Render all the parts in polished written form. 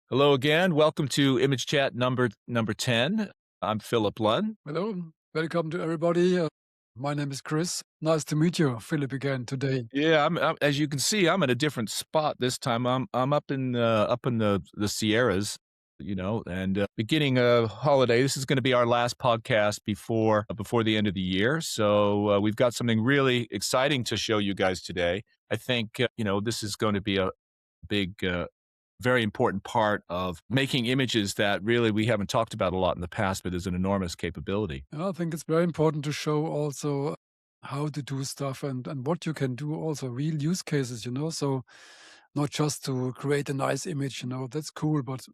Hello again. Welcome to Image Chat number 10. I'm Philip Lunn. Hello, welcome to everybody. My name is Chris. Nice to meet you, Philip, again today. Yeah, as you can see, I'm in a different spot this time. I'm up in the Sierras, and beginning a holiday. This is going to be our last podcast before the end of the year. So we've got something really exciting to show you guys today. I think this is going to be a big very important part of making images that really we haven't talked about a lot in the past, but is an enormous capability. I think it's very important to show also how to do stuff and what you can do, also real use cases. So not just to create a nice image, that's cool, but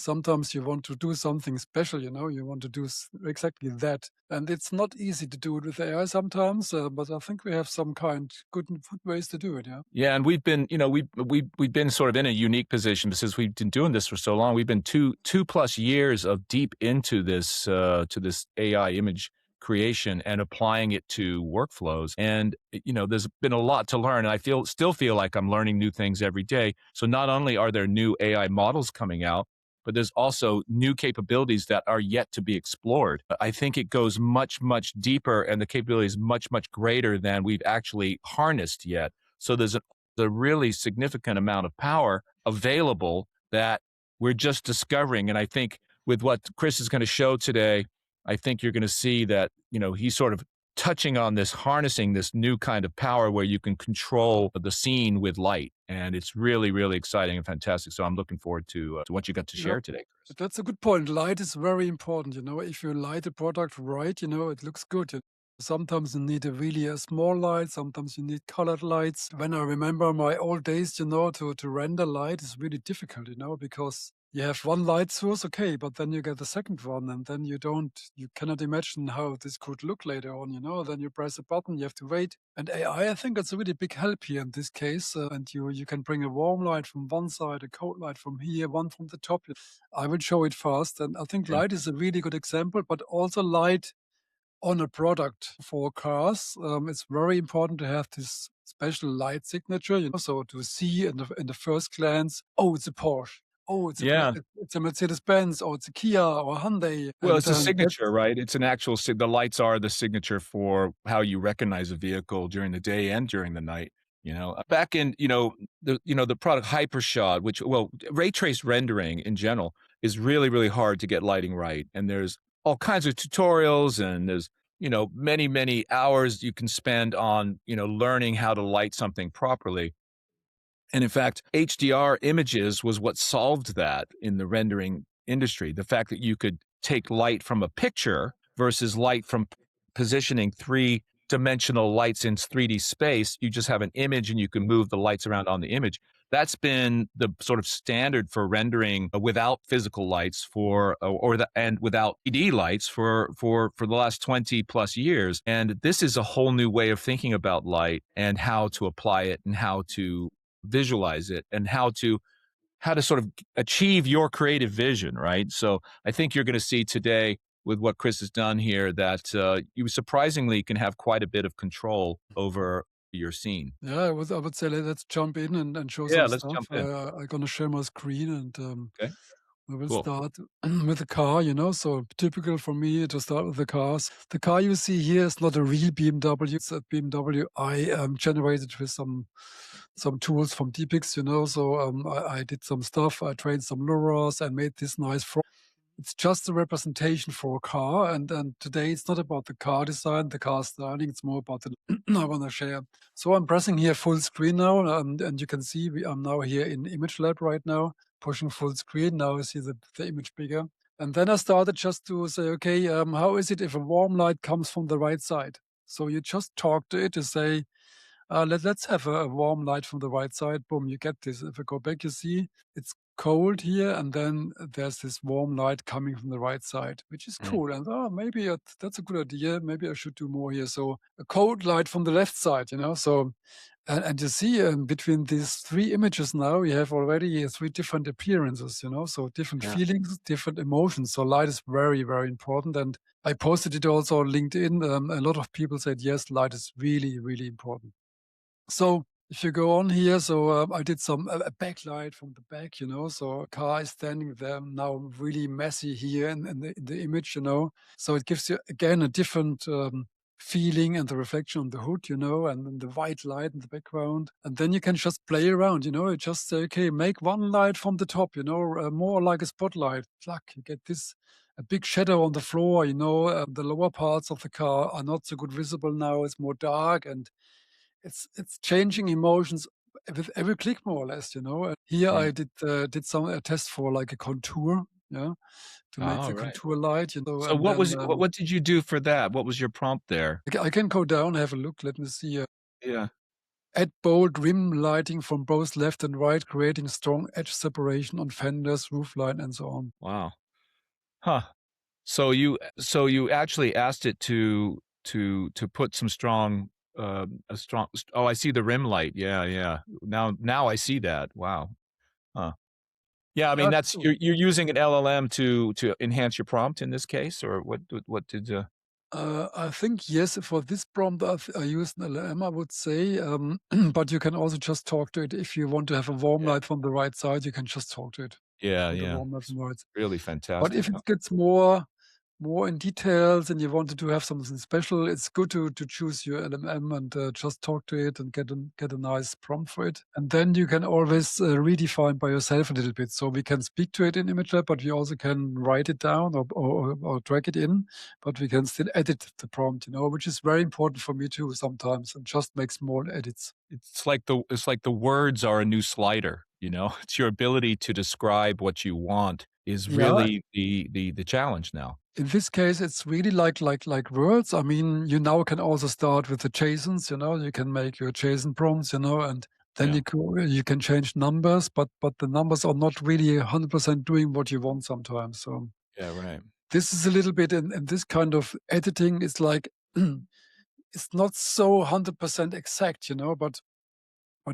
sometimes you want to do something special, you want to do exactly that. And it's not easy to do it with AI sometimes, but I think we have some kind good ways to do it, yeah. Yeah, and we've been, we've been sort of in a unique position because we've been doing this for so long. We've been two plus years of deep into this to this AI image creation and applying it to workflows. And there's been a lot to learn. And I still feel like I'm learning new things every day. So not only are there new AI models coming out, but there's also new capabilities that are yet to be explored. I think it goes much, much deeper, and the capability is much, much greater than we've actually harnessed yet. So there's a really significant amount of power available that we're just discovering. And I think with what Chris is going to show today, I think you're going to see that, he's sort of touching on this, harnessing this new kind of power where you can control the scene with light. And it's really, really exciting and fantastic. So I'm looking forward to what you got to Yeah, share today, Chris. that's a good point. Light is very important. If you light a product right, it looks good. Sometimes you need a small light, sometimes you need colored lights. When I remember my old days, to render light is really difficult, because you have one light source, okay, but then you get the second one, and then you cannot imagine how this could look later on. Then you press a button, you have to wait. And AI, I think that's a really big help here in this case. And you can bring a warm light from one side, a cold light from here, one from the top. I will show it fast. And I think Yeah. light is a really good example, but also light on a product for cars. It's very important to have this special light signature, so to see in the first glance, oh, it's a Porsche. Oh, Yeah. it's a Mercedes Benz, or it's a Kia or a Hyundai, Well, and it's a that's signature, right? It's an actual the lights are the signature for how you recognize a vehicle during the day and during the night, Back in, the product Hypershot, which ray trace rendering in general is really, really hard to get lighting right. And there's all kinds of tutorials and there's, many, many hours you can spend on, learning how to light something properly. And in fact, HDR images was what solved that in the rendering industry. The fact that you could take light from a picture versus light from positioning three-dimensional lights in 3D space. You just have an image and you can move the lights around on the image. That's been the sort of standard for rendering without physical lights and without LED lights for the last 20 plus years. And this is a whole new way of thinking about light and how to apply it and how to visualize it and how to sort of achieve your creative vision, right? So I think you're going to see today with what Chris has done here that you surprisingly can have quite a bit of control over your scene. yeah. I would say let's jump in and show Yeah, some let's stuff. jump in. I'm gonna share my screen and Okay, we will cool. start with the car. So typical for me to start with the cars. The car you see here is not a real BMW. It's a BMW I generated with some tools from Deepix. So I did some stuff. I trained some LoRa's and made this nice. It's just a representation for a car, and today it's not about the car design, the car styling. It's more about the I want to share. So I'm pressing here full screen now, and you can see I'm now here in Image Lab right now, pushing full screen. Now I see the image bigger. And then I started just to say, okay, how is it if a warm light comes from the right side? So you just talk to it to say, let's have a warm light from the right side. Boom, you get this. If I go back, you see it's cold here, and then there's this warm light coming from the right side, which is Mm. cool. And maybe that's a good idea. Maybe I should do more here. So a cold light from the left side. So and you see between these three images now, you have already three different appearances. So different Yeah. feelings, different emotions. So light is very, very important. And I posted it also on LinkedIn. A lot of people said yes, light is really, really important. So If you go on here, so I did some a backlight from the back, so a car is standing there now, really messy here in the image, so it gives you again a different feeling and the reflection on the hood, and then the white light in the background, and then you can just play around, you just say, okay, make one light from the top, more like a spotlight. Pluck, you get this. A big shadow on the floor, the lower parts of the car are not so good visible now. It's more dark, and it's changing emotions with every click more or less, Here Yeah. I did some a test for like a contour, yeah, to make All the right. contour light, So and then, what did you do for that? What was your prompt there? I can go down, have a look. Let me see. Yeah. Add bold rim lighting from both left and right, creating strong edge separation on fenders, roofline, and so on. Wow. Huh. So you actually asked it to put some strong, a strong oh, I see the rim light. Yeah, yeah. Now I see that. Wow. Huh. Yeah, I mean, Yeah, that's cool. you're using an LLM to enhance your prompt in this case, or what did, I think yes, for this prompt, I used an LLM, I would say, but you can also just talk to it. If you want to have a warm yeah. light from the right side, you can just talk to it. Yeah, Want a yeah. warm light It's from the right. really But fantastic, if huh? it gets more in details and you wanted to have something special, it's good to choose your LLM and just talk to it and get a nice prompt for it. And then you can always redefine by yourself a little bit. So we can speak to it in ImageLab, but we also can write it down or drag it in, but we can still edit the prompt, which is very important for me too sometimes, and just make small edits. It's like the words are a new slider, you know? It's your ability to describe what you want is Yeah, really the challenge now. in this case, it's really like words. I mean, you now can also start with the JSONs. You can make your JSON prompts, and then Yeah. you can change numbers, but the numbers are not really 100% doing what you want sometimes. So Yeah, right. this is a little bit in this kind of editing. It's like it's not so 100% exact, but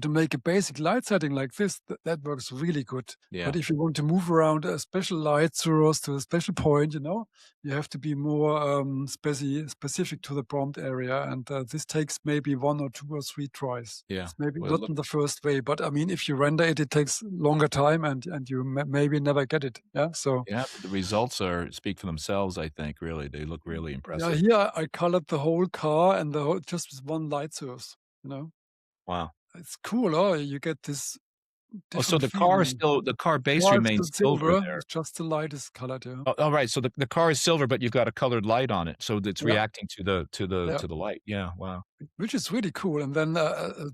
to make a basic light setting like this, that works really good. But Yeah. if you want to move around a special light source to a special point, you have to be more specific to the prompt area. And this takes maybe one or two or three tries. Yeah. It's maybe Well, it not look in the first way, but I mean, if you render it, it takes longer time, and you maybe never get it. Yeah. So yeah, but the results are speak for themselves, I think, really. They look really yeah, impressive. here I colored the whole car and just with one light source. You know, Wow. it's cool. Oh, you get this Oh, so different feeling. the car base No, it's still remains silver silver, there. it's just the light is colored, yeah. Oh, right, so the car is silver, but you've got a colored light on it, so it's Yeah, reacting to yeah, to the light. Yeah, wow. which is really cool, and then,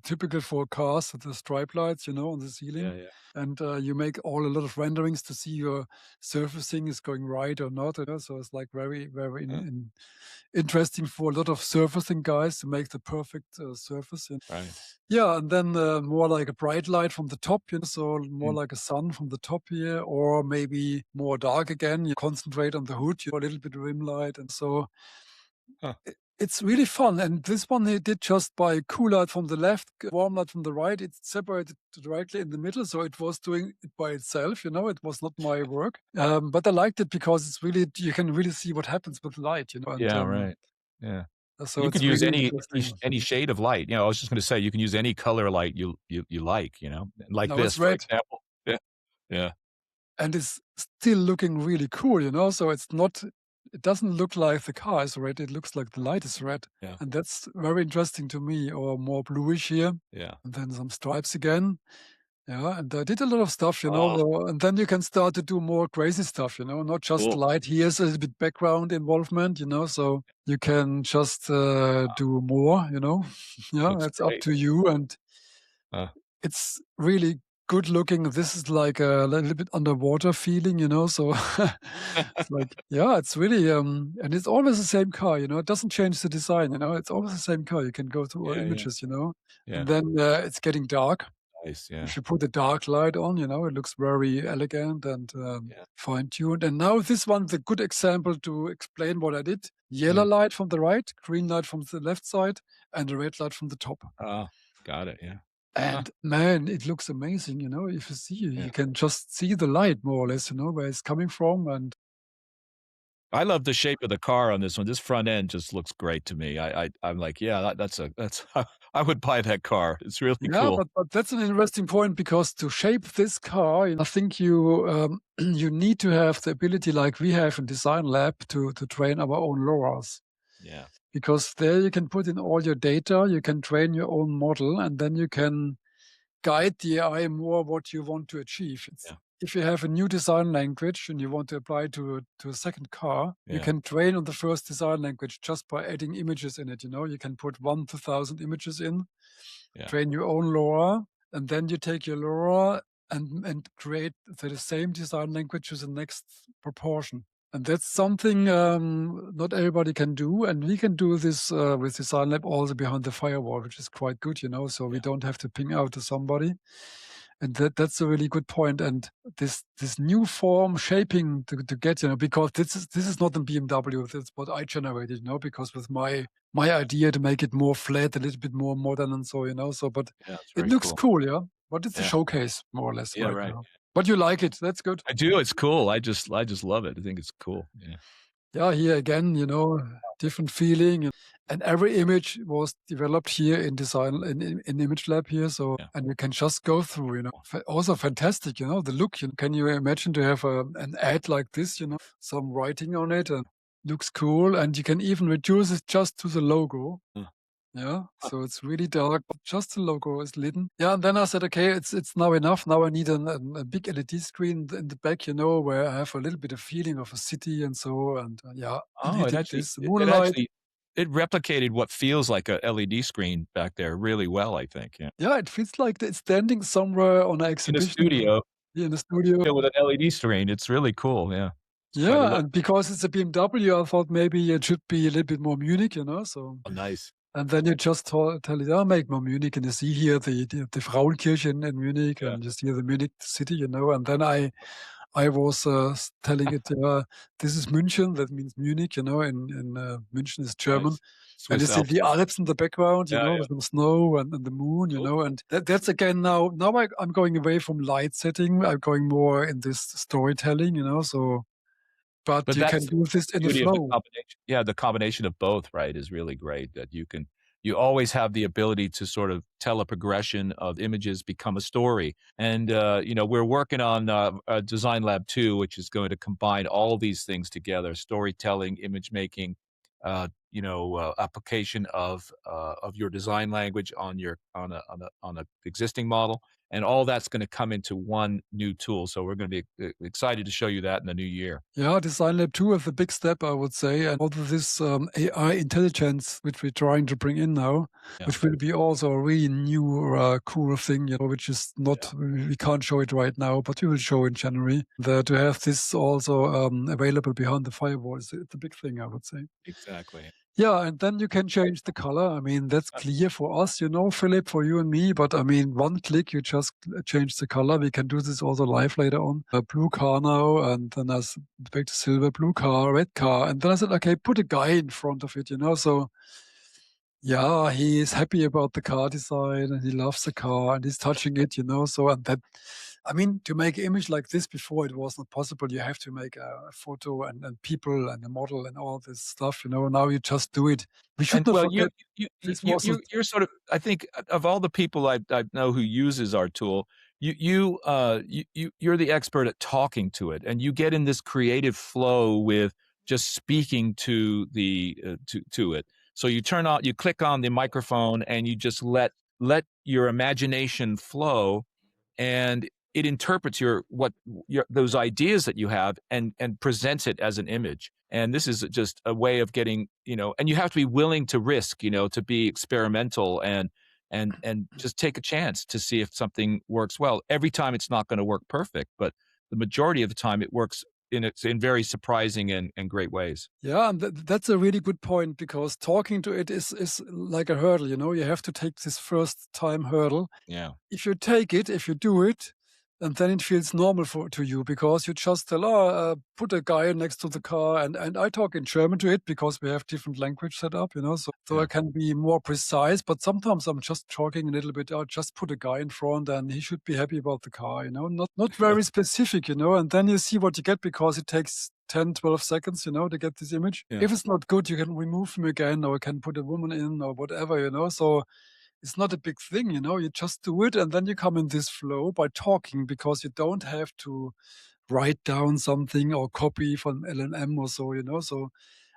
typical for cars, the stripe lights, on the Yeah, ceiling, yeah. and, you make a lot of renderings to see your surfacing is going right or not, so it's, like, very, very Huh, interesting for a lot of surfacing guys to make the perfect, surface, and right. yeah, and then, more like a bright light from the top, so more Mm, like a sun from the top here, or maybe more dark again. You concentrate on the hood, a little bit rim light, and so huh, it's really fun. And this one he did just by cool light from the left, warm light from the right. It's separated directly in the middle, so it was doing it by itself. It was not my work. But I liked it because it's really you can really see what happens with light. And yeah, right. Yeah. so You could it's use really any interesting. any shade of light. I was just gonna say you can use any color light you like, like Now this, it's for red. example. Yeah, yeah, And it's still looking really cool, so it doesn't look like the car is red, it looks like the light is red, yeah, and that's very interesting to me, or more bluish here, yeah. and then some stripes again. Yeah, and I did a lot of stuff, Oh, and then you can start to do more crazy stuff, not just cool. light. Here's a little bit background involvement, so you can just do more, Yeah, Looks it's up great. to you, and Uh, it's really good looking. This is like a little bit underwater feeling, so it's like, yeah, it's really, and it's always the same car, it doesn't change the design, it's always the same car. You can go through all yeah, yeah, images, yeah. and then it's getting dark. Nice, yeah, If you put a dark light on, it looks very elegant and yeah. fine-tuned. And now this one's a good example to explain what I did. Yellow Mm. light from the right, green light from the left side, and a red light from the top. Oh, got it, yeah. Huh, And man, it looks amazing, if you see, yeah. you can just see the light more or less, where it's coming from. And I love the shape of the car on this one. This front end just looks great to me. I'm like, yeah, that's I would buy that car. It's really Yeah, cool. but that's an interesting point because to shape this car, I think you you need to have the ability, like we have in Design Lab, to train our own LoRa's. Yeah, Because there you can put in all your data, you can train your own model, and then you can guide the AI more what you want to achieve. It's yeah, if you have a new design language and you want to apply to a second car, you yeah, can train on the first design language just by adding images in it. You know, you can put 1 to 1,000 images in, yeah. train your own LoRa, and then you take your LoRa and create the same design language with the next proportion. And that's something not everybody can do, and we can do this with Design Lab also behind the firewall, which is quite good, you know. So we Yeah. don't have to ping out to somebody, and that's a really good point. And this new form shaping to get, you know, because this is not in BMW. That's what I generated, you know, because with my idea to make it more flat, a little bit more modern, and so, you know. So, but Yeah, it's it very looks cool. cool, yeah. But it's a Yeah, showcase more or less yeah, right right. now. But you like it? That's good. I do, it's cool. I just love it. I think it's cool. Yeah, Yeah, here again, you know, different feeling, and every image was developed here in design in Image Lab here. So, yeah. and you can just go through, you know, also fantastic, you know, the look. Can you imagine to have an ad like this? You know, some writing on it and looks cool, and you can even reduce it just to the logo. Uh, Yeah, huh. so it's really dark, but just the logo is lit. Yeah, and then I said, okay, it's now enough. Now I need a big LED screen in the back, you know, where I have a little bit of feeling of a city and so. And yeah, and Oh, we it did actually this it it moonlight. actually it replicated what feels like a LED screen back there really well, I think, yeah. Yeah, it feels like it's standing somewhere on an In a exhibition studio, here in the studio. with an LED screen, it's really cool, yeah. It's quite a Yeah, look. and because it's a BMW, I thought maybe it should be a little bit more Munich, you know. So Oh, nice. and then you just tell it, "Oh, make more Munich," and you see here the Frauenkirche in Munich, Yeah, and you see the Munich city, you know. And then I was telling it, "This is München," that means Munich, you know. In München is German, nice. and you Swiss see Alps. the Alps in the background, you Yeah, know, yeah. with the snow and the moon, you Cool. know. And that's again now I'm going away from light setting. I'm going more in this storytelling, you know. So, but But you can that's do this the in the beauty of the flow. combination. Yeah, the combination of both, right, is really great that you always have the ability to sort of tell a progression of images become a story. And, we're working on, Design Lab 2, which is going to combine all these things together, storytelling, image making, application of your design language on your on a existing model, and all that's gonna come into one new tool. So we're gonna be excited to show you that in the new year. Yeah, Design Lab 2 is a big step, I would say. And also this AI intelligence, which we're trying to bring in now, Yeah, which will be also a really new, cool thing, you know, which is not, yeah, we can't show it right now, but we will show in January. To have this also available behind the firewall is it's a big thing, I would say. exactly. Yeah, and then you can change the color. I mean, that's clear for us, you know, Philip, for you and me. But I mean, one click, you just change the color. We can do this also live later on. A blue car now, and then back to silver, blue car, red car. And then I said, okay, put a guy in front of it, you know. So yeah, he is happy about the car design and he loves the car and he's touching it, you know. So, and that, I mean, to make an image like this before it was not possible. You have to make a photo and people and a model and all this stuff, you know. Now you just do it. We should And not well, forget this was not, you're sort of, I think, of all the people I know who uses our tool, you're the expert at talking to it, and you get in this creative flow with just speaking to to it. So you click on the microphone, and you just let your imagination flow, and it interprets your those ideas that you have, and presents it as an image. And this is just a way of getting, and you have to be willing to risk, to be experimental, and just take a chance to see if something works well. Every time it's not going to work perfect, but the majority of the time it works in very surprising and great ways. yeah, and that's a really good point because talking to it is like a hurdle, you know. You have to take this first time hurdle. Yeah. If you take it, if you do it, and then it feels normal to you because you just tell, "Oh, put a guy next to the car," and I talk in German to it because we have different language set up, you know, so I Yeah. can be more precise. But sometimes I'm just talking a little bit. Oh, just put a guy in front, and he should be happy about the car, you know, not very specific, you know. And then you see what you get because it takes 10, 12 seconds, to get this image. Yeah. If it's not good, you can remove him again, or can put a woman in or whatever. So it's not a big thing, you just do it and then you come in this flow by talking because you don't have to write down something or copy from LLM or so. So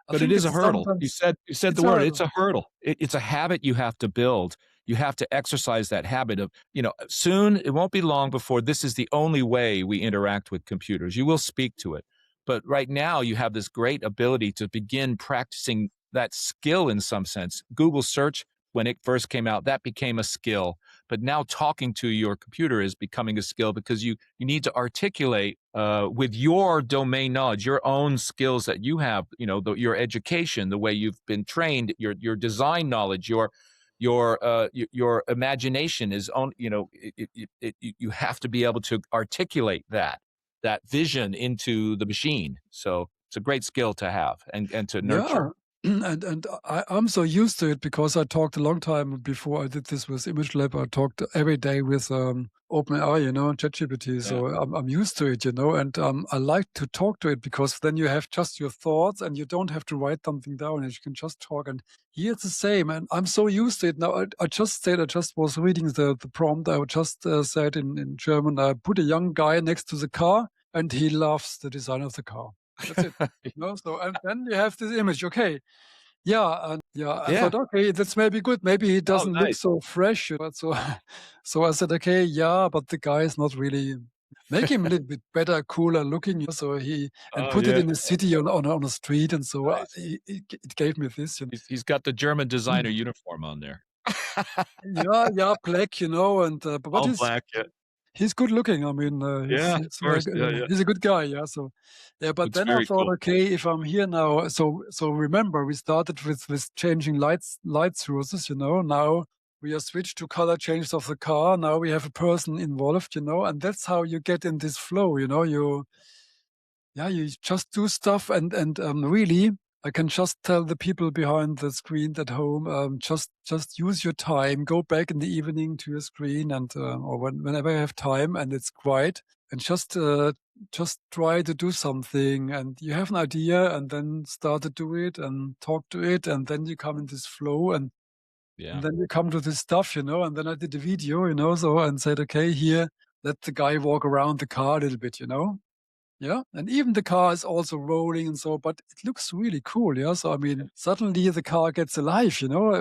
I But it think is a it's hurdle. sometimes You said the it's a word, hurdle. it's a hurdle. It's a habit you have to build. You have to exercise that habit of, soon it won't be long before this is the only way we interact with computers. You will speak to it. But right now you have this great ability to begin practicing that skill in some sense. Google search, when it first came out, that became a skill. But now talking to your computer is becoming a skill because you need to articulate with your domain knowledge, your own skills that you have, your education, the way you've been trained, your design knowledge, your imagination is on. You have to be able to articulate that vision into the machine. So it's a great skill to have and to nurture. Yeah. And I'm so used to it because I talked a long time before I did this with Image Lab. I talked every day with OpenAI, and ChatGPT. Yeah. So I'm used to it, and I like to talk to it because then you have just your thoughts and you don't have to write something down and you can just talk. And here it's the same. And I'm so used to it now. I just was reading the prompt. I just said in German, I put a young guy next to the car and he loves the design of the car. That's it. So and then you have this image. Okay, yeah, and yeah, I Yeah. thought, okay, that's maybe good. Maybe he Oh, doesn't look nice. so fresh, but so so I said, okay, yeah, but the guy is not really. Make him a little bit better, cooler looking. So he and Oh, put it yeah. in the city on a street, and so Nice. it gave me this. He's got the German designer uniform on there. Yeah, yeah, black, and but All he's black, yeah. He's good looking. I mean, Yeah, of course. Yeah, yeah. he's a good guy. Yeah. So, yeah. But Looks then I very thought, cool. okay, if I'm here now, so remember we started with changing light sources. Now we are switched to color changes of the car. Now we have a person involved. And that's how you get in this flow. You just do stuff and really, I can just tell the people behind the screen at home, just use your time. Go back in the evening to your screen and or whenever you have time and it's quiet, and just try to do something. And you have an idea, and then start to do it and talk to it, and then you come in this flow, and Yeah. then you come to this stuff. And then I did a video, so and said, okay, here, let the guy walk around the car a little bit. Yeah, and even the car is also rolling and so, but it looks really cool. Yeah, so I mean, suddenly the car gets alive.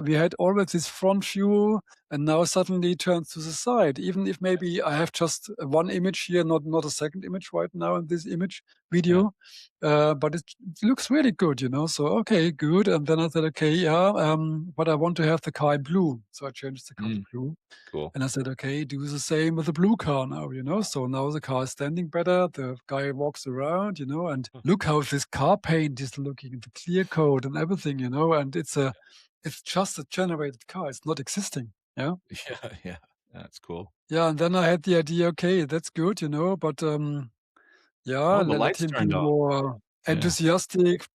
We had always this front view, and now suddenly it turns to the side. Even if maybe I have just one image here, not a second image right now in this image Yeah. video, but it looks really good. So okay, good. And then I said, okay, yeah, but I want to have the car in blue, so I changed the color to Mm, blue. cool. And I said, okay, do the same with the blue car now. So now the car is standing better. The guy walks around, and Huh. look how this car paint is looking, the clear coat and everything. And it's just a generated car. It's not existing. Yeah. Yeah, yeah. That's cool. Yeah. And then I had the idea, okay, that's good, but yeah, Oh, the let lights him be turned on. more Yeah. enthusiastic,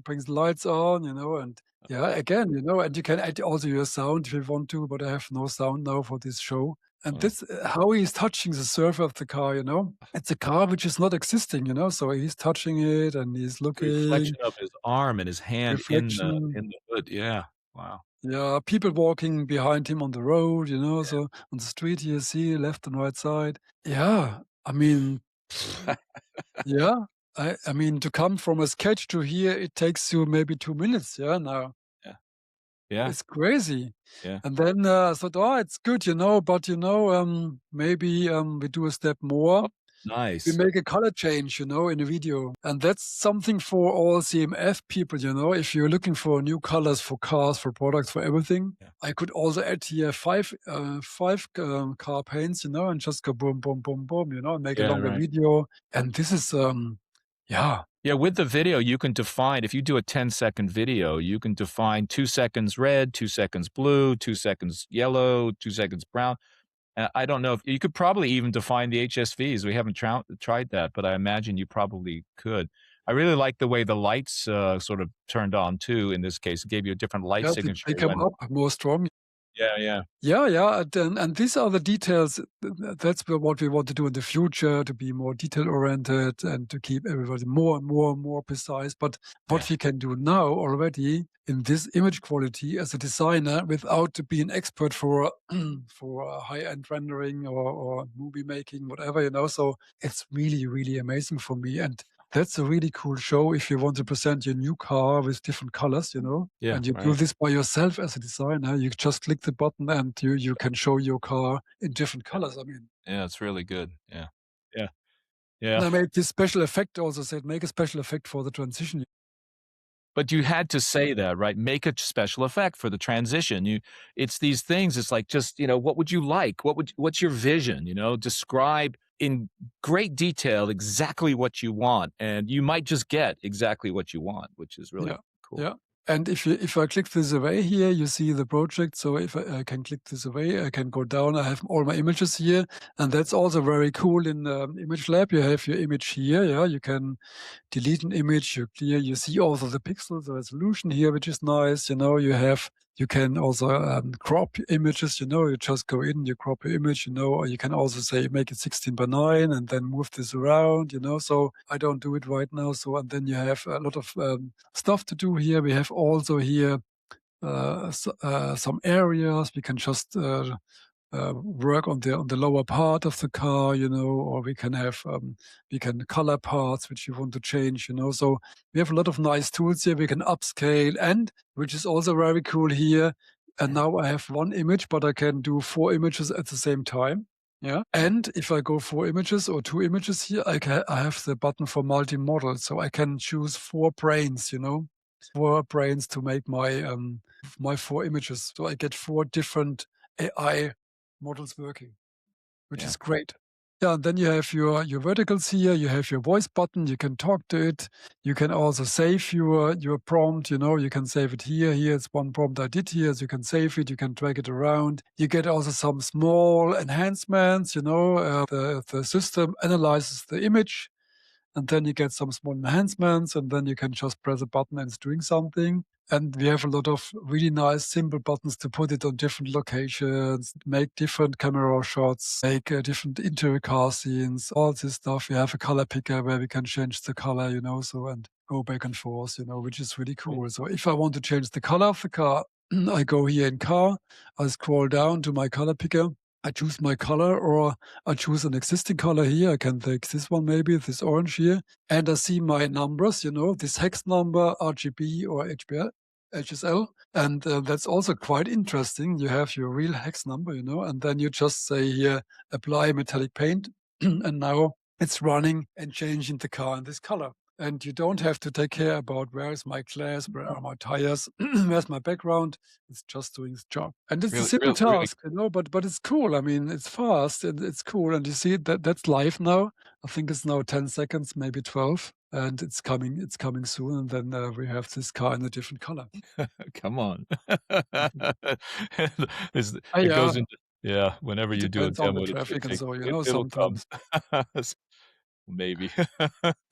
brings the lights on, and yeah, again, and you can add also your sound if you want to, but I have no sound now for this show. And Uh, this how he's touching the surface of the car. It's a car which is not existing, so he's touching it and he's the looking, reflection of his arm and his hand in the reflection. hood. Yeah. Wow. Yeah, people walking behind him on the road, Yeah. so on the street you see left and right side. Yeah, I mean, yeah. I mean, to come from a sketch to here, it takes you maybe 2 minutes, yeah, now. Yeah. Yeah. It's crazy. Yeah. And then, I thought, "Oh, it's good, but, maybe, we do a step more. Oh, We nice. make a color change, in a video." And that's something for all CMF people. If you're looking for new colors for cars, for products, for everything, Yeah. I could also add here five car paints, and just go boom, boom, boom, boom, and make a Yeah, longer right. video. And this is, yeah. Yeah, with the video, you can define if you do a 10-second video, you can define 2 seconds red, 2 seconds blue, 2 seconds yellow, 2 seconds brown. I don't know if you could probably even define the HSVs. We haven't tried that, but I imagine you probably could. I really like the way the lights, sort of turned on too, in this case. It gave you a different light Yeah, they signature come when up more strong. Yeah, yeah, Yeah, yeah, and these are the details. That's what we want to do in the future, to be more detail oriented and to keep everybody more and more and more precise. But yeah, what we can do now already in this image quality as a designer, without to be an expert for for high end rendering or movie making, whatever, you know. So it's really really amazing for me, and that's a really cool show if you want to present your new car with different colors, you know, yeah, and you do right. this by yourself as a designer. You just click the button and you can show your car in different Yeah, colors. I mean, yeah, it's really good. Yeah, yeah, yeah. and I made this special effect also said make a special effect for the transition. But you had to say that, right? Make a special effect for the transition. It's these things, it's like just, what would you like? What's your vision, Describe in great detail exactly what you want, and you might just get exactly what you want, which is really Yeah, cool. yeah. And if I click this away here, you see the project. So if I can click this away, I can go down. I have all my images here, and that's also very cool in Image Lab. You have your image here. Yeah, you can delete an image, you clear, you see also the pixels, the resolution here, which is nice. You know, you can also crop images, you know, you just go in, you crop your image, you know, or you can also say make it 16 by 9 and then move this around, you know. So I don't do it right now. So, and then you have a lot of stuff to do here. We have also here some areas we can just work on the lower part of the car, you know, or we can color parts which you want to change, you know. So we have a lot of nice tools here. We can upscale, and which is also very cool here. And now I have one image, but I can do 4 images at the same time. Yeah. And if I go 4 images or 2 images here, I have the button for multi-model, so I can choose 4 brains, you know, 4 brains to make my 4 images. So I get 4 different AI models working, which Yeah, is great. Yeah, and then you have your verticals here, you have your voice button, you can talk to it. You can also save your prompt, you know, you can save it here. Here's one prompt I did here, so you can save it, you can drag it around. You get also some small enhancements, you know, the system analyzes the image and then you get some small enhancements, and then you can just press a button and it's doing something. And we have a lot of really nice simple buttons to put it on different locations, make different camera shots, make different interior car scenes, all this stuff. We have a color picker where we can change the color, you know, so and go back and forth, you know, which is really cool. cool. So if I want to change the color of the car, I go here in car, I scroll down to my color picker, I choose my color, or I choose an existing color here. I can take this one, maybe this orange here, and I see my numbers, you know, this hex number, RGB or HBL, HSL. And that's also quite interesting. You have your real hex number, you know, and then you just say here, apply metallic paint. And now it's running and changing the car in this color. And you don't have to take care about where is my glass, where are my tires, where's my background. It's just doing its job. And it's a Really, simple really, really. task, you know, but it's cool. I mean, it's fast and it's cool. And you see that's live now. I think it's now 10 seconds, maybe 12, and it's coming soon. And then we have this car in a different color. Come on. Mhm. Is it Yeah, goes into yeah, whenever it you do a depends on the demo, it traffic and takes so, you it know, it'll come. sometimes Maybe.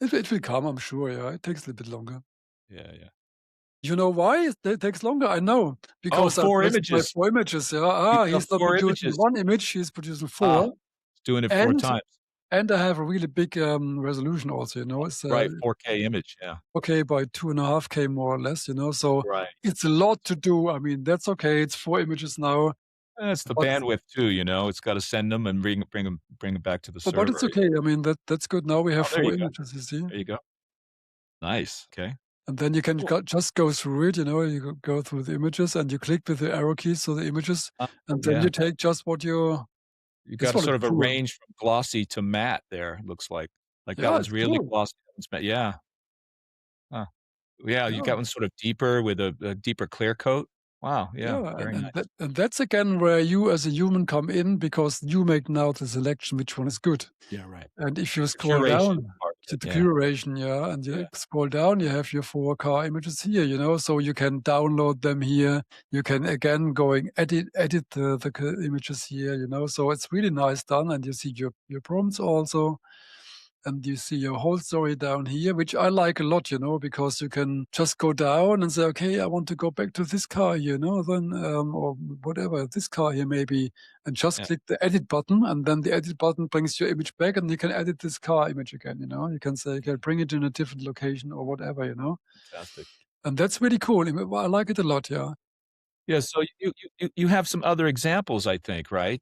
it will come, I'm sure. Yeah, it takes a little bit longer. Yeah, yeah. You know why it takes longer? I know, Oh, because I 4 pressed my images. 4 images, yeah. You got He's not 4 producing images. 1 image, he's producing Ah, 4, it's doing it 4 and times. I have a really big, resolution also, you know. It's, Right, 4K image, yeah. okay by 2.5K more or less, you know, so Right. it's a lot to do. I mean, that's okay, it's 4 images now, It's the but bandwidth too, it's gotta send them and bring 'em back to the but it's server, okay. I mean, that's good. Now we have Oh, there you 4 go. images, you see? There you go. Nice, okay. And then you can Cool. just go through it, you know, you go through the images and you click with the arrow keys so the images, Oh, and then yeah. you take just what you You this got a one is sort of a cool. range from glossy to matte there, it looks like. Like, that Yeah, one's it's really cool. glossy, that one's matte, yeah. Huh. Yeah, you Yeah. got one sort of deeper with a deeper clear coat. Wow, yeah, Yeah, very nice. and that's again where you as a human come in because you make now the selection which one is good. Yeah, right. And if you The scroll curation down part of to it, the yeah, curation, yeah, and yeah. you scroll down, you have your 4 car images here, you know, so you can download them here. You can again going edit the images here, you know. So it's really nice done, and you see your prompts also. and you see your whole story down here, which I like a lot, because you can just go down and say, okay, I want to go back to this car, then or whatever, this car here maybe, and just Yeah, click the edit button, and then the edit button brings your image back, and you can edit this car image again. You can say, okay, bring it in a different location or whatever. fantastic. And that's really cool. I like it a lot. Yeah. Yeah, so you have some other examples, I think, right?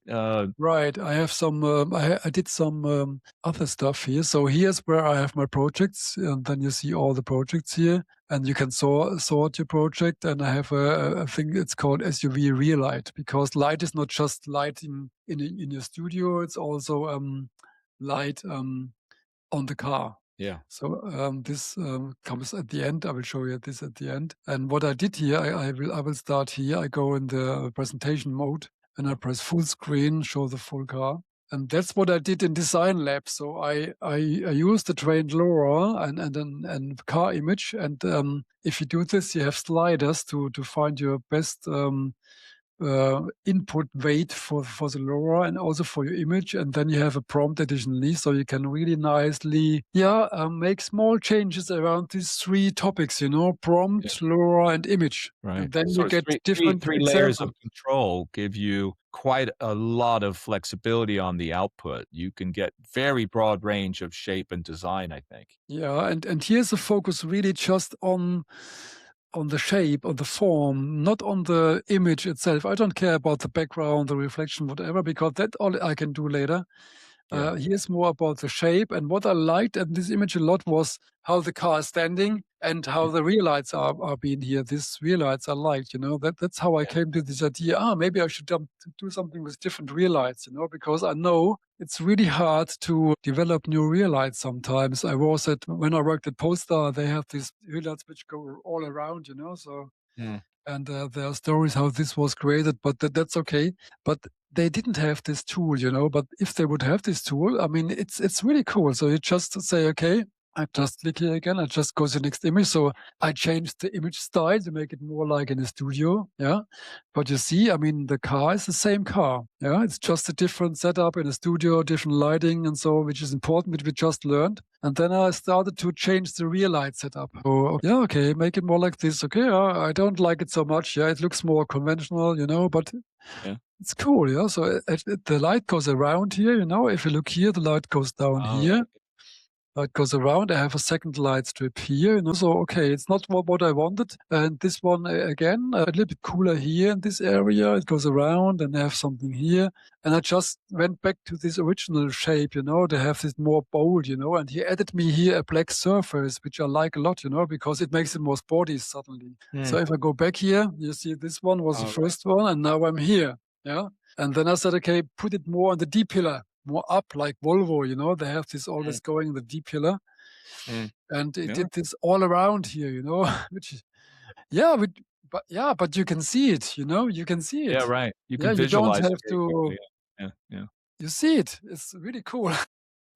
Right. I have some. I did some other stuff here. So here's where I have my projects, and then you see all the projects here, and you can sort your project. And I have a thing. It's called SUV Real Light, because light is not just light in your studio. It's also light on the car. Yeah, So this comes at the end. I will show you this at the end. And what I did here, I will start here. I go in the presentation mode, and I press full screen, show the full car. And that's what I did in Design Lab. So I used the trained LoRa and car image. And if you do this, you have sliders to find your best input weight for the LoRa and also for your image, and then you have a prompt additionally, so you can really nicely, make small changes around these three topics, yeah, prompt, LoRa, and image, right. and then you So get three different three layers of examples. control give you quite a lot of flexibility on the output. You can get very broad range of shape and design, I think. Yeah, and here's the focus really just on the shape, on the form, not on the image itself. I don't care about the background, the reflection, whatever, because that all I can do later. Yeah, Here's more about the shape. And what I liked in this image a lot was how the car is standing and how mm, the rear lights are being here. These rear lights I liked, that's how I yeah, came to this idea. Maybe I should do something with different rear lights, because I know it's really hard to develop new rear lights sometimes. When I worked at Polestar, they have these rear lights which go all around, so mm, and there are stories how this was created, but that's okay. But they didn't have this tool, But if they would have this tool, I mean, it's really cool. So you just say, okay, I just click here again. I just go to the next image. So I changed the image style to make it more like in a studio. Yeah. But you see, I mean, the car is the same car. Yeah. It's just a different setup in a studio, different lighting and so, which is important, which we just learned. And then I started to change the rear light setup. Oh, yeah, okay, make it more like this. Okay, I don't like it so much. Yeah, it looks more conventional, but yeah. it's cool. Yeah, so the light goes around here. If you look here, the light goes down All right. here. It goes around. I have a second light strip here, so okay, it's not what I wanted. And this one again, a little bit cooler here in this area. It goes around, and I have something here. And I just went back to this original shape, to have this more bold, and he added me here a black surface, which I like a lot, because it makes it more sporty suddenly. So Mm, if I go back here, you see this one was the all right. first one, and now I'm here. Yeah. And then I said, okay, put it more on the D pillar, more up like Volvo, they have this Mm, always going in the D pillar. mm, And it yeah. did this all around here, which is, yeah, but you can see it, you can see Yeah, it. right. You Yeah, can you don't visualize it have very to, quickly. Yeah, yeah, yeah. you see it. It's really cool.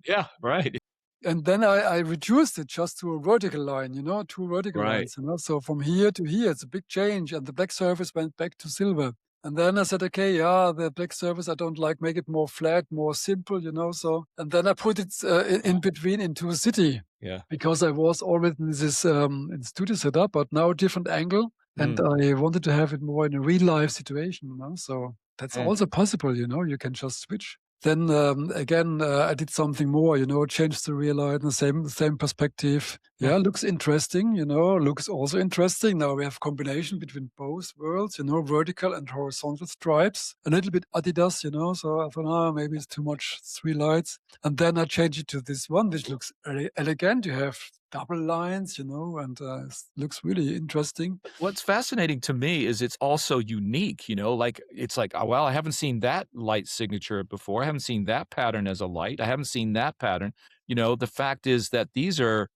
Yeah, right, And then I reduced it just to a vertical line, two vertical right. lines, So from here to here, it's a big change. And the black surface went back to silver. And then I said, okay, yeah, the black surface I don't like, make it more flat, more simple, So, and then I put it in Wow. between into a city, Yeah. because I was always in this in studio setup, but now a different angle. And Mm, I wanted to have it more in a real life situation, So that's mm, also possible, you can just switch. Then again, I did something more, changed the rear light in the same perspective. mm, Yeah, looks interesting, looks also interesting. Now we have combination between both worlds, vertical and horizontal stripes. A little bit Adidas, so I thought, maybe it's too much three lights. And then I changed it to this one, which looks elegant. You have double lines, and looks really interesting. What's fascinating to me is it's also unique, like, it's like, "Oh, well, I haven't seen that light signature before. I haven't seen that pattern as a light. I haven't seen that pattern." The fact is that these are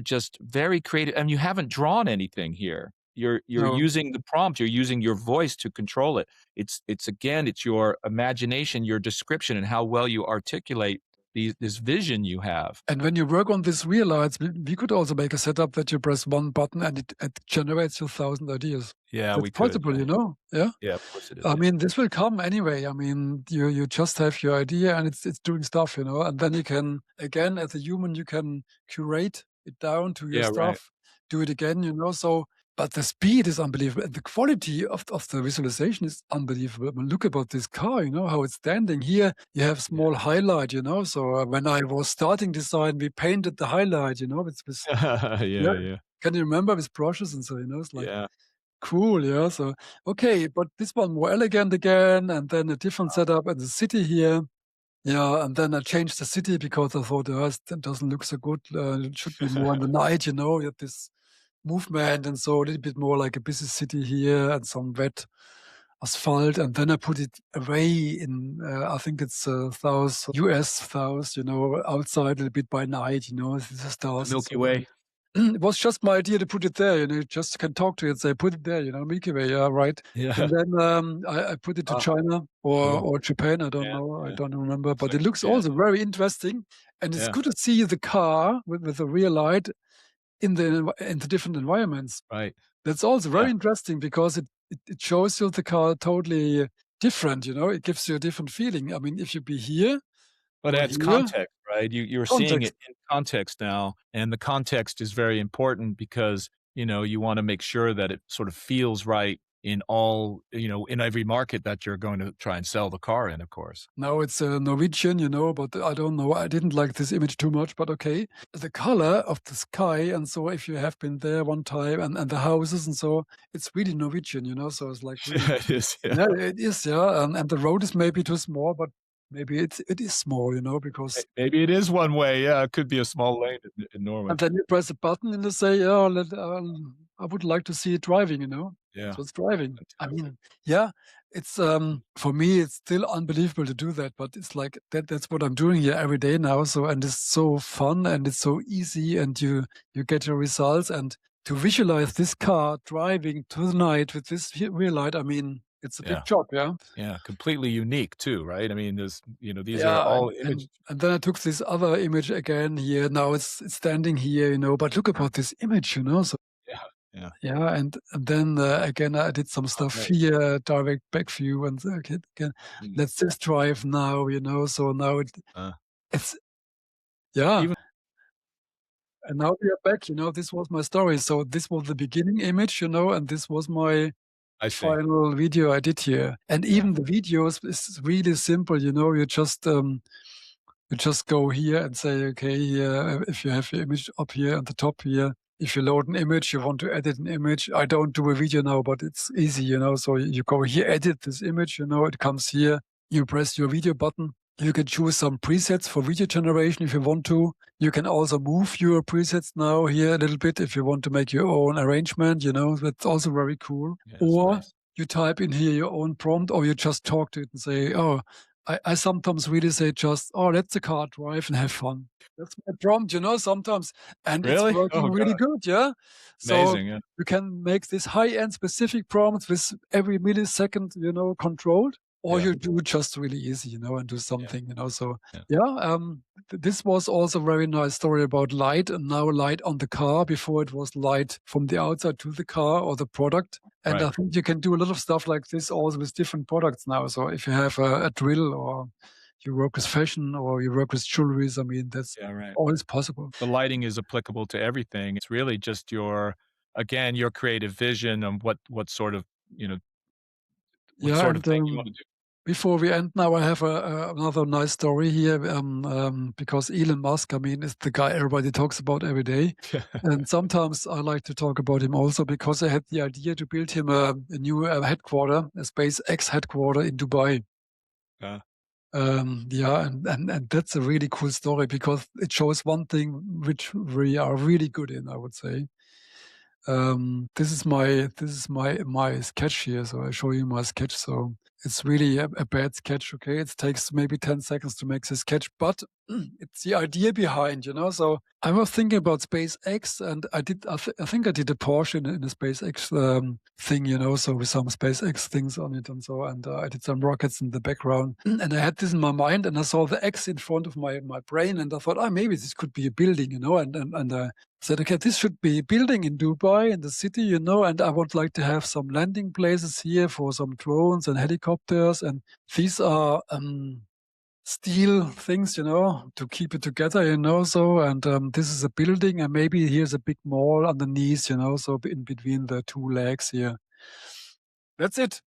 just very creative, and you haven't drawn anything here. You're No, using the prompt, you're using your voice to control it. It's again, it's your imagination, your description, and how well you articulate this vision you have. And when you work on these real lights, we could also make a setup that you press one button and it generates you 1,000 ideas. Yeah, That's we could, possible, yeah. you know? Yeah. Yeah, of course it is, I yeah. mean, this will come anyway. I mean, you just have your idea and it's doing stuff, you know, and then you can, again, as a human, you can curate it down to your Yeah, right. stuff, do it again, you know. So, but the speed is unbelievable. And the quality of the visualization is unbelievable. I mean, look about this car, you know, how it's standing here. You have Yeah. small highlight, you know. So when I was starting design, we painted the highlight, you know, with yeah. Yeah, yeah, Can you remember with brushes and so, you know, it's like yeah. cool, yeah. So, okay, but this one more elegant again, and then a different setup at the city here. Yeah, and then I changed the city because I thought, that doesn't look so good. It should be more in the night, you know, you have this movement and so a little bit more like a busy city here and some wet asphalt. And then I put it away in, I think it's South, US South, you know, outside a little bit by night, you know, the The stars and Milky so on. Way. It was just my idea to put it there, you know, just can talk to it, say, "Put it there," you know, Milky Way, yeah, right. And Yeah. then, I put it to Ah, China cool. or Japan, I don't Yeah, know, I yeah. don't remember, Looks but like it looks Japan. also very interesting, and it's Yeah, good to see the car with a real light in the different environments. right. That's also Yeah. very interesting because it shows you the car totally different, you know, it gives you a different feeling. I mean, if you be here But or adds here, context, right? You're seeing context. it in context now, and the context is very important because, you wanna make sure that it sort of feels right in all in every market that you're going to try and sell the car in, of course. Now it's Norwegian, you know, but I don't know. I didn't like this image too much, but okay. The color of the sky, and so if you have been there one time, and the houses, and so it's really Norwegian, you know. So it's like really, Yeah, it is, yeah. yeah, it is, yeah. And the road is maybe too small, but maybe it is small, you know, because Maybe it is one way, yeah, it could be a small lane in Norway. and then you press a button and you say, "Oh, I would like to see it driving," you know? Yeah, So it's driving. I fantastic. mean, yeah, it's, for me, it's still unbelievable to do that, but it's like that's what I'm doing here every day now, so and it's so fun, and it's so easy, and you get your results, and to visualize this car driving to the night with this real light, I mean, it's a big Yeah, job, yeah? yeah, completely unique too, right? I mean, these are Yeah, all and image. and then I took this other image again here. Now it's standing here, you know, but look about this image, you know. So Yeah, yeah. yeah, and then again I did some Oh, stuff great. here, direct back view, and okay, again, Mm, let's just drive now, you know. So now uh, it's yeah, even and now we are back. You know, this was my story. So this was the beginning image, you know, and this was my I see. final video I did here. And Yeah, even the videos is really simple, you know. You just go here and say, okay, here, if you have your image up here at the top here, if you load an image, you want to edit an image. I don't do a video now, but it's easy, you know. So you go here, edit this image, you know, it comes here. You press your video button. You can choose some presets for video generation if you want to. You can also move your presets now here a little bit if you want to make your own arrangement, you know, that's also very cool. yeah, it's Or nice. you type in here your own prompt, or you just talk to it and say, oh, I sometimes really say just, "Oh, let the car drive and have fun." That's my prompt, you know, sometimes, and it's Really? working Oh really god, good, yeah? So amazing, yeah, you can make this high-end specific prompts with every millisecond, you know, controlled, or yeah, you do it just really easy, you know, and do yeah, something, you know, so yeah. yeah, this was also a very nice story about light, and now light on the car. Before it was light from the outside to the car or the product. And Right. I think you can do a lot of stuff like this also with different products now. So if you have a drill or you work with fashion or you work with jewelries, I mean, that's Yeah, right. always possible. The lighting is applicable to everything. It's really just again, your creative vision and you know, what Yeah, sort of and thing you wanna before we end now, I have another nice story here because Elon Musk, I mean, is the guy everybody talks about every day. do. And sometimes I like to talk about him also because I had the idea to build him a new headquarter, a SpaceX headquarter in Dubai. Yeah, Yeah, and that's a really cool story because it shows one thing which we are really good in, I would say. This is my sketch here, so I show you my sketch. So it's really a bad sketch, okay? It takes maybe 10 seconds to make this sketch, but it's the idea behind, So I was thinking about SpaceX, and I think I did a Porsche in a SpaceX thing, so with some SpaceX things on it and so, and I did some rockets in the background, and I had this in my mind, and I saw the X in front of my brain, and I thought, maybe this could be a building, and said, okay, this should be a building in Dubai, in the city, and I would like to have some landing places here for some drones and helicopters. And these are steel things, to keep it together, so, and this is a building, and maybe here's a big mall underneath, so in between the two legs here. That's it.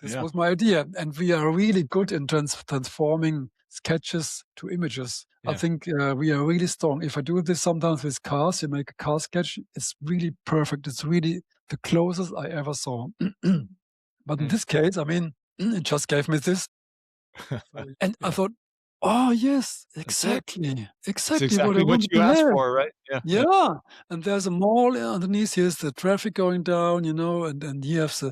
This Yeah. was my idea. And we are really good in transforming sketches to images. I Yeah. think we are really strong. If I do this sometimes with cars, you make a car sketch, it's really perfect. It's really the closest I ever saw. But in Mm. this case, I mean, it just gave me this. Sorry. And I Yeah. thought, oh, yes, That's it. It's exactly what I exactly what wanted you to asked have. for, right? Yeah. Yeah. Yeah, and there's a mall underneath. Here's the traffic going down, and you have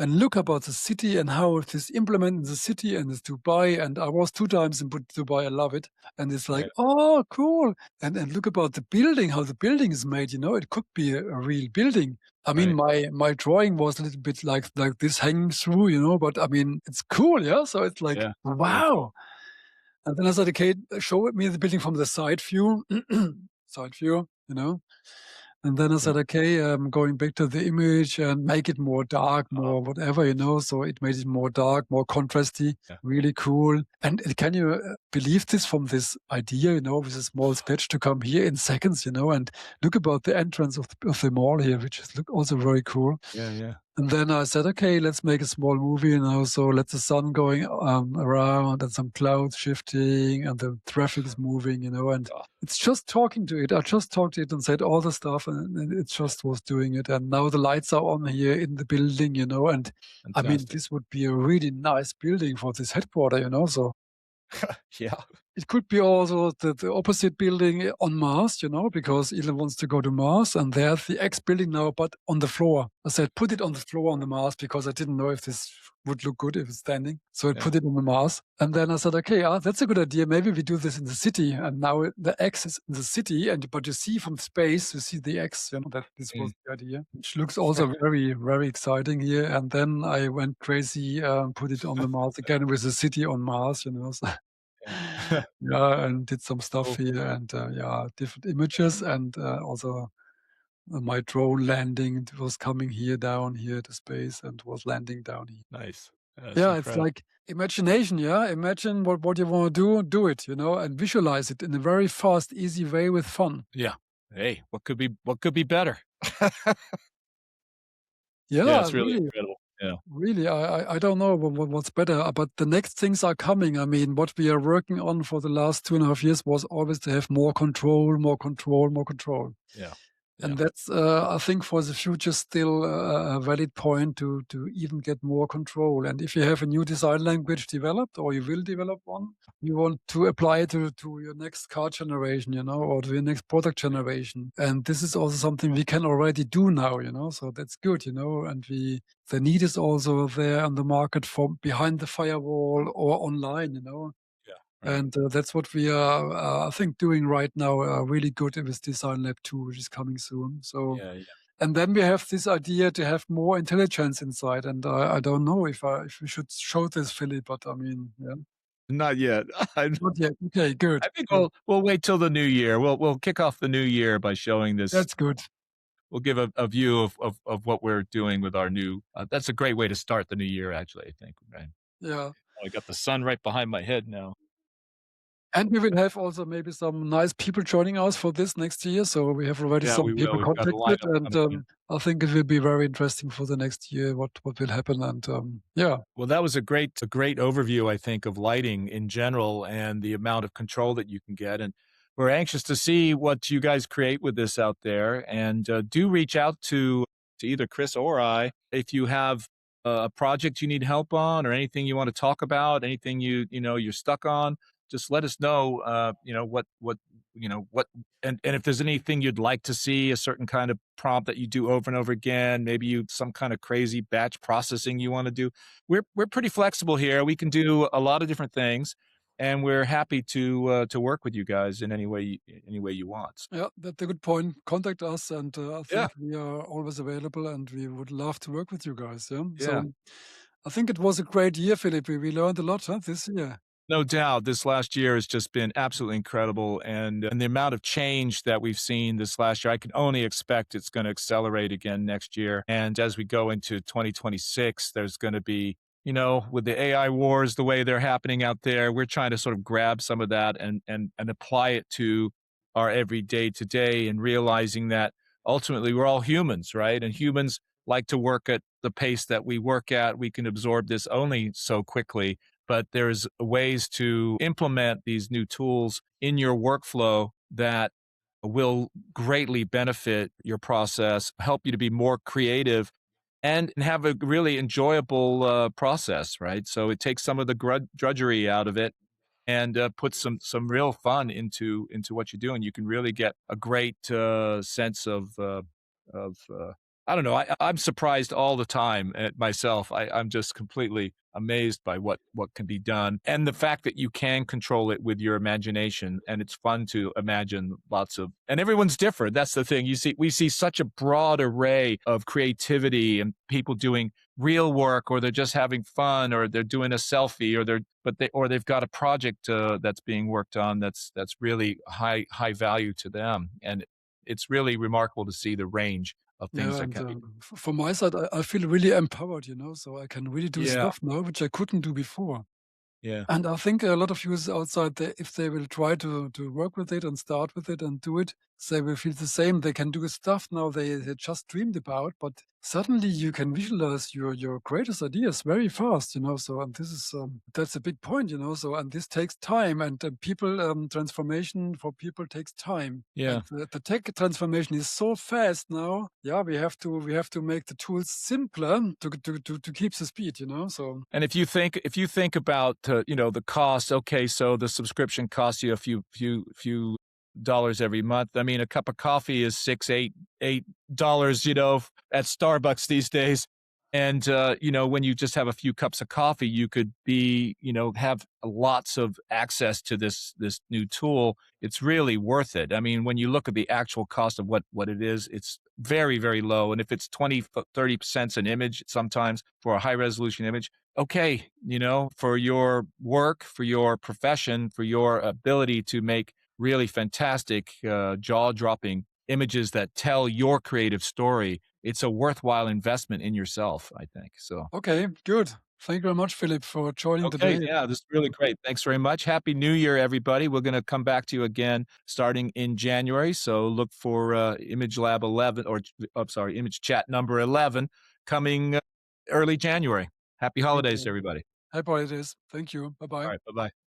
and look about the city and how it is implemented in the city, and it's Dubai. And I was 2 times in Dubai. I love it, and it's like, Right. oh, cool. And look about the building, how the building is made. It could be a real building. I mean, Right. my drawing was a little bit like this hanging through, but I mean, it's cool, yeah. So it's like, Yeah. Very cool. wow. And then I said, okay, show me the building from the side view, side view. And then I Yeah. said, okay, going back to the image and make it more dark, Uh, more whatever. So it made it more dark, more contrasty, yeah. really cool. And can you believe this from this idea, with a small sketch to come here in seconds, and look about the entrance of the mall here, which is look also very cool. Yeah. Yeah. And then I said, okay, let's make a small movie, So let the sun going around and some clouds shifting and the traffic is moving, and Oh, it's just talking to it. I just talked to it and said all the stuff, and it yeah. just was doing it. And now the lights are on here in the building, and I mean, Fantastic. this would be a really nice building for this headquarter, So Yeah. it could be also the opposite building on Mars, because Elon wants to go to Mars, and there's the X building now, but on the floor. I said, put it on the floor on the Mars because I didn't know if this would look good if it's standing. So I Yeah. put it on the Mars. And then I said, okay, that's a good idea. Maybe we do this in the city. And now the X is in the city, but you see from space, you see the X, that this was Mm. the idea, which looks also very, very exciting here. And then I went crazy, put it on the Mars again with the city on Mars, So Yeah. yeah, and did some stuff Cool. here and, yeah, different images and, also, my drone landing. It was coming here, down here to space and was landing down here. Nice. That's Yeah, it's incredible. like imagination, yeah? Imagine what you wanna do it, and visualize it in a very fast, easy way with fun. Yeah. Hey, what could be better? Yeah, Yeah, it's really really, incredible. Yeah. really, I don't know what's better, but the next things are coming. I mean, what we are working on for the last 2.5 years was always to have more control, more control, more control. Yeah. Yeah. And that's, I think, for the future still a valid point to even get more control. And if you have a new design language developed, or you will develop one, you want to apply it to your next car generation, or to your next product generation. And this is also something we can already do now, So that's good, And the need is also there on the market for behind the firewall or online, Yeah. Right. And that's what we are, I think, doing right now, really good with Design Lab 2, which is coming soon. So, Yeah. Yeah. and then we have this idea to have more intelligence inside. And I don't know if we should show this, Philip, but I mean, yeah, Not yet. I not yet. Okay, good, I think good. we'll wait till the new year. We'll kick off the new year by showing this. That's good. We'll give a view of what we're doing with our new that's a great way to start the new year, actually, I think, right? Yeah. Oh, I got the sun right behind my head now. And we will have also maybe some nice people joining us for this next year. So we have already Yeah, some we will. people We've got a contacted, lineup and coming in. I think it will be very interesting for the next year what will happen. And yeah. Well, that was a great overview, I think, of lighting in general and the amount of control that you can get. And we're anxious to see what you guys create with this out there. And do reach out to either Chris or I if you have a project you need help on or anything you want to talk about, anything you're stuck on. Just let us know. What what and if there's anything you'd like to see, a certain kind of prompt that you do over and over again, maybe you some kind of crazy batch processing you wanna do. We're pretty flexible here. We can do a lot of different things, and we're happy to work with you guys in any way you want. Yeah, that's a good point. Contact us, and I Yeah, think we are always available, and we would love to work with you guys. Yeah. yeah. So I think it was a great year, Philip. We learned a lot, huh, this year. No doubt, this last year has just been absolutely incredible, and the amount of change that we've seen this last year, I can only expect it's gonna accelerate again next year, and as we go into 2026, there's gonna be with the AI wars, the way they're happening out there, we're trying to sort of grab some of that and apply it to our everyday today and realizing that ultimately we're all humans, right? And humans like to work at the pace that we work at. We can absorb this only so quickly, but there's ways to implement these new tools in your workflow that will greatly benefit your process, help you to be more creative and have a really enjoyable process, right? So it takes some of the drudgery out of it and put some real fun into what you do, and you can really get a great sense of I don't know. I'm surprised all the time at myself. I'm just completely amazed by what can be done, and the fact that you can control it with your imagination, and it's fun to imagine lots of. And everyone's different. That's the thing. We see such a broad array of creativity and people doing real work, or they're just having fun, or they're doing a selfie, or they've got a project that's being worked on that's really high value to them, and it's really remarkable to see the range of things Yeah, that and can be. from my side, I feel really empowered, so I can really do Yeah, stuff now which I couldn't do before. yeah, And I think a lot of users outside, if they will try to work with it and start with it and do it, they will feel the same. They can do stuff now they just dreamed about, but suddenly you can visualize your greatest ideas very fast. So and this is that's a big point. So and this takes time, and people transformation for people takes time. yeah. And the tech transformation is so fast now. Yeah, we have to make the tools simpler to keep the speed. So And if you think about the cost, okay, so the subscription costs you a few dollars every month. I mean, a cup of coffee is $6, $8 at Starbucks these days. And when you just have a few cups of coffee, you could have lots of access to this new tool. It's really worth it. I mean, when you look at the actual cost of what it is, it's very, very low. And if it's 20, 30 cents an image sometimes for a high resolution image, okay, for your work, for your profession, for your ability to make really fantastic, jaw dropping images that tell your creative story, it's a worthwhile investment in yourself, I think. So, okay, good. Thank you very much, Philip, for joining okay, today. yeah, this is really great. Thanks very much. Happy New Year, everybody. We're going to come back to you again starting in January. So look for Image Lab 11, or I'm sorry, Image Chat number 11 coming early January. Happy Thank holidays, you. everybody. Happy holidays. Thank you. All Bye-bye. right, bye bye.